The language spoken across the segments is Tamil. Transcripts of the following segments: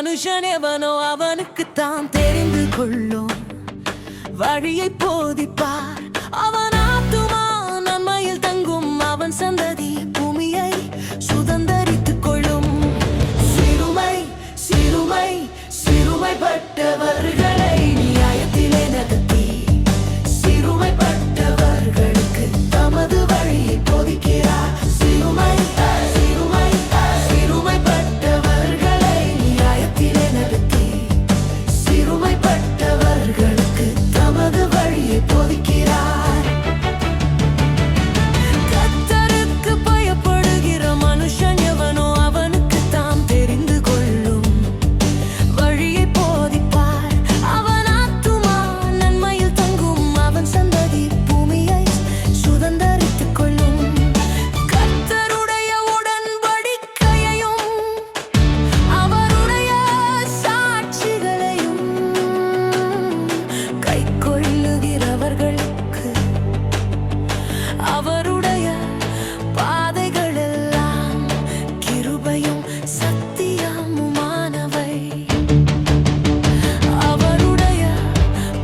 மனுஷன் எவனோ அவனுக்குத்தான் தெரிந்து கொள்ளும் வழியை போதிப்பார். அவன் ஆத்துமா நன்மையில் தங்கும், அவன் சந்ததி பூமியை சுதந்தரித்துக் கொள்ளும். சிறுமை சிறுமை சிறுமைப்பட்டவர்களை நியாயத்திலே நடத்தி சிறுமைப்பட்டவர்களுக்கு தமது வழியை போதிக்கிறார். சிறுமை சிறுமை சிறுமைப்பட்டவர்களை நியாயத்திலே நடத்தி சிறுமைப்பட்டவர்களுக்கு தமது வழியை போதிக்கிறார். கர்த்தருக்கு பயப்படுகிற மனுஷன் எவனோ அவனுக்கு தாம் தெரிந்து கொள்ளும் வழியை போதிப்பார். அவன் ஆத்துமா நன்மையில் தங்கும், அவன் சந்ததி பூமியை சுதந்தரித்துக் கொள்ளும். கர்த்தருடைய உடன்படிக்கையையும் அவருடைய சாட்சிகளையும் கைக்கொள்ளுகிறவர்களுக்கு அவருடைய பாதைகளெல்லாம் கிருபையும் சத்தியமுமானவை. அவருடைய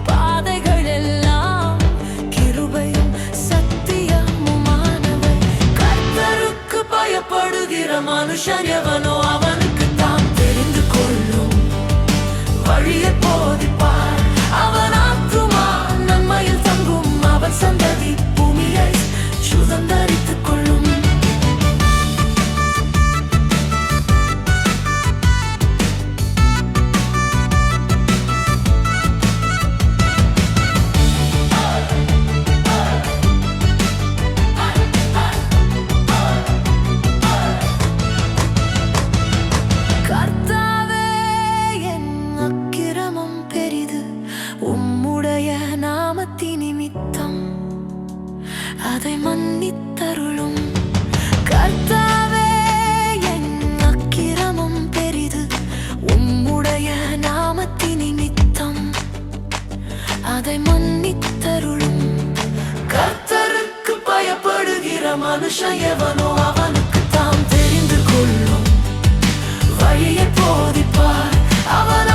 பாதைகளெல்லாம் கிருபையும் சத்தியமுமானவை. கர்த்தருக்கு பயப்படுகிற மனுஷன் எவனோ அவனுக்கு தாம் தெரிந்து கொள்ளும் வழியை போதிப்பார். அவன் ஆத்துமா நன்மையில் தங்கும், அவன் சந்ததி பூமியை சுதந்தரித்துக் கொள்ளும். கர்த்தாவே, என் அக்கிரமம் பெரிது, உம்முடைய நாமத்தின் நிமித்தம் அதை மன்னித்தருளும். கர்த்தாவே, என் அக்கிரமம் பெரிது, உம்முடைய நாமத்தின் நிமித்தம் அதை மன்னித்தருளும். கர்த்தருக்கு பயப்படுகிற மனுஷன் எவனோ அவனுக்கு தாம் தெரிந்து கொள்ளும் வழியை போதிப்பார். அவன்